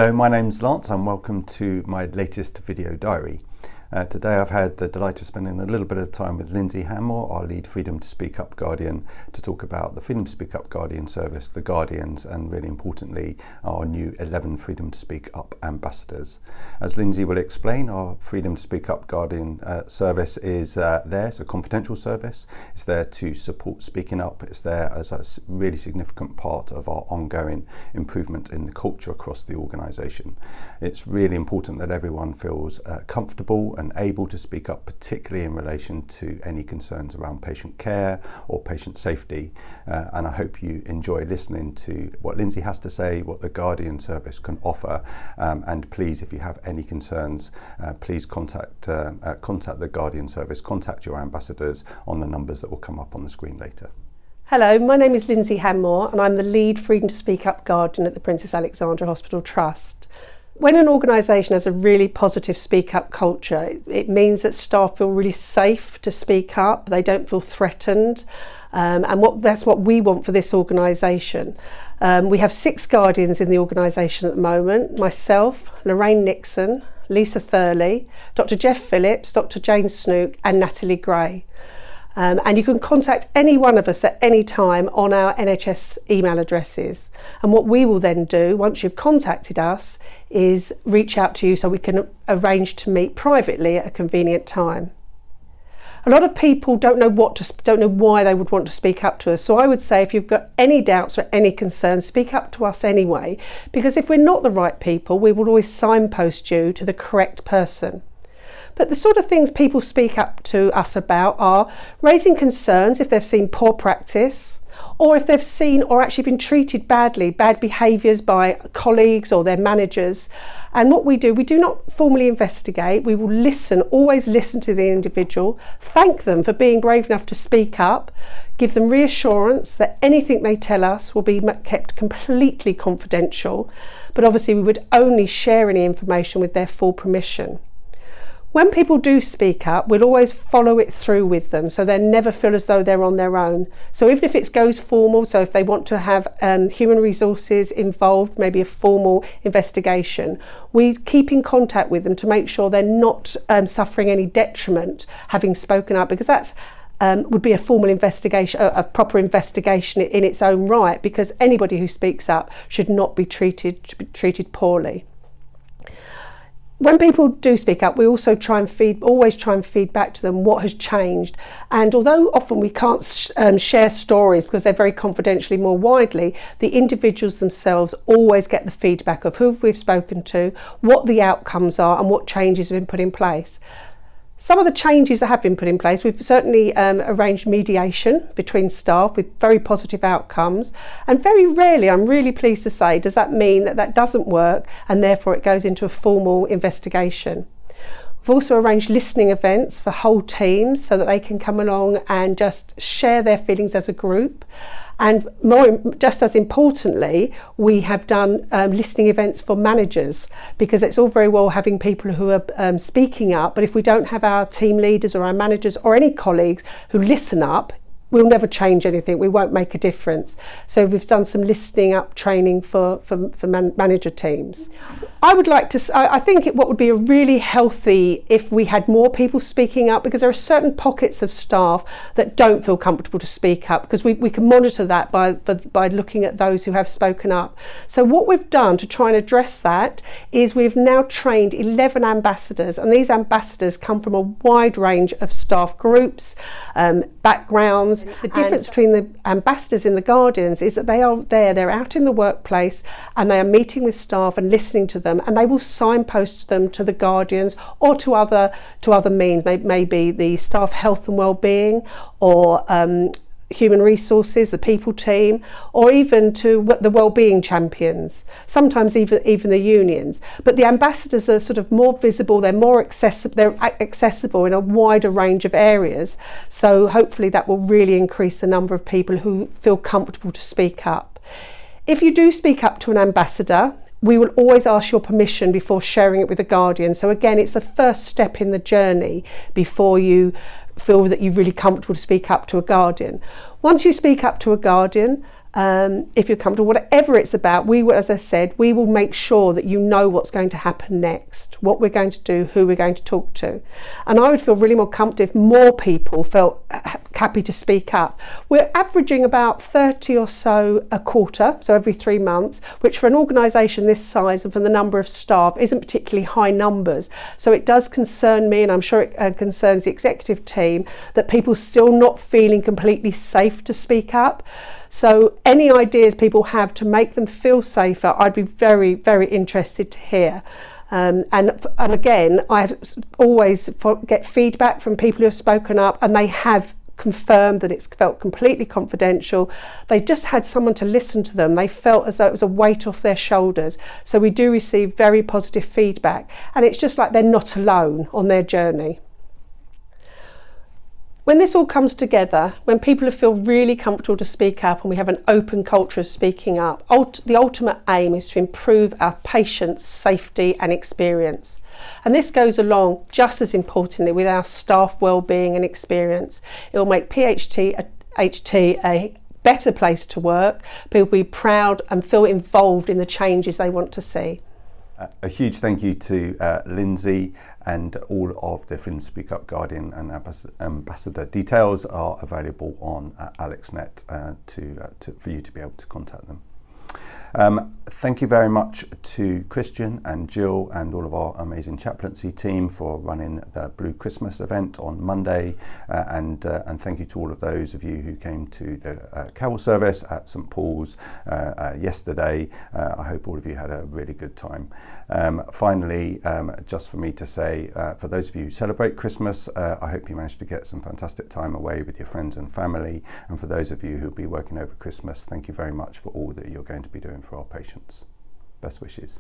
Hello, my name's Lance and welcome to my latest video diary. Today I've had the delight of spending a little bit of time with Lindsay Hanmore, our lead Freedom to Speak Up Guardian, to talk about the Freedom to Speak Up Guardian service, the Guardians, and really importantly, our new 11 Freedom to Speak Up ambassadors. As Lindsay will explain, our Freedom to Speak Up Guardian service is there. It's a confidential service. It's there to support speaking up. It's there as a really significant part of our ongoing improvement in the culture across the organisation. It's really important that everyone feels comfortable and able to speak up, particularly in relation to any concerns around patient care or patient safety. And I hope you enjoy listening to what Lindsay has to say, what the Guardian service can offer. And please, if you have any concerns, please contact the Guardian service, contact your ambassadors on the numbers that will come up on the screen later. Hello, my name is Lindsay Hanmore and I'm the lead Freedom to Speak Up Guardian at the Princess Alexandra Hospital Trust. When an organisation has a really positive speak up culture, it means that staff feel really safe to speak up, they don't feel threatened, and that's what we want for this organisation. We have 6 guardians in the organisation at the moment: myself, Lorraine Nixon, Lisa Thurley, Dr Jeff Phillips, Dr Jane Snook and Natalie Gray. And you can contact any one of us at any time on our NHS email addresses. And what we will then do, once you've contacted us, is reach out to you so we can arrange to meet privately at a convenient time. A lot of people don't know why they would want to speak up to us. So I would say if you've got any doubts or any concerns, speak up to us anyway, because if we're not the right people, we will always signpost you to the correct person. But the sort of things people speak up to us about are raising concerns if they've seen poor practice, or if they've seen or actually been treated badly, bad behaviours by colleagues or their managers. And what we do not formally investigate. We will listen, always listen to the individual, thank them for being brave enough to speak up, give them reassurance that anything they tell us will be kept completely confidential, but obviously we would only share any information with their full permission. When people do speak up, we'll always follow it through with them, so they never feel as though they're on their own. So even if it goes formal, so if they want to have human resources involved, maybe a formal investigation, we keep in contact with them to make sure they're not suffering any detriment having spoken up, because that's would be a formal investigation, a proper investigation in its own right, because anybody who speaks up should not be treated poorly. When people do speak up, we also always try and feed back to them what has changed. And although often we can't share stories because they're very confidentially more widely, the individuals themselves always get the feedback of who we've spoken to, what the outcomes are and what changes have been put in place. Some of the changes that have been put in place, we've certainly arranged mediation between staff with very positive outcomes, and very rarely, I'm really pleased to say, does that mean that doesn't work and therefore it goes into a formal investigation. We've also arranged listening events for whole teams so that they can come along and just share their feelings as a group. And just as importantly, we have done listening events for managers, because it's all very well having people who are speaking up, but if we don't have our team leaders or our managers or any colleagues who listen up, we'll never change anything, we won't make a difference. So we've done some listening up training for manager teams. I think what would be a really healthy if we had more people speaking up, because there are certain pockets of staff that don't feel comfortable to speak up, because we can monitor that by looking at those who have spoken up. So what we've done to try and address that is we've now trained 11 ambassadors, and these ambassadors come from a wide range of staff groups, backgrounds. The difference between the ambassadors and the Guardians is that they're out in the workplace and they are meeting with staff and listening to them, and they will signpost them to the Guardians or to other means, maybe the staff health and wellbeing, or human resources, the people team, or even to the wellbeing champions, sometimes even the unions. But the ambassadors are sort of more visible, they're accessible in a wider range of areas. So hopefully that will really increase the number of people who feel comfortable to speak up. If you do speak up to an ambassador, we will always ask your permission before sharing it with a Guardian. So again, it's the first step in the journey before you feel that you're really comfortable to speak up to a Guardian. Once you speak up to a Guardian, if you're comfortable, whatever it's about, as I said, we will make sure that you know what's going to happen next, what we're going to do, who we're going to talk to. And I would feel really more comfortable if more people felt happy to speak up. We're averaging about 30 or so a quarter, so every 3 months, which for an organisation this size and for the number of staff isn't particularly high numbers. So it does concern me, and I'm sure it concerns the executive team, that people still not feeling completely safe to speak up. So any ideas people have to make them feel safer, I'd be very, very interested to hear. And again, I always get feedback from people who have spoken up, and they have confirmed that it's felt completely confidential. They just had someone to listen to them. They felt as though it was a weight off their shoulders. So we do receive very positive feedback, and it's just like they're not alone on their journey. When this all comes together, when people feel really comfortable to speak up and we have an open culture of speaking up, the ultimate aim is to improve our patients' safety and experience. And this goes along just as importantly with our staff well-being and experience. It will make PHT a better place to work. People will be proud and feel involved in the changes they want to see. A huge thank you to Lindsay, and all of the Freedom to Speak Up Guardian and Ambassador details are available on AlexNet for you to be able to contact them. Thank you very much to Christian and Jill and all of our amazing chaplaincy team for running the Blue Christmas event on Monday, and thank you to all of those of you who came to the carol service at St Paul's yesterday. I hope all of you had a really good time. Finally, just for me to say, for those of you who celebrate Christmas, I hope you managed to get some fantastic time away with your friends and family, and for those of you who'll be working over Christmas, thank you very much for all that you're going to be doing for our patients. Best wishes.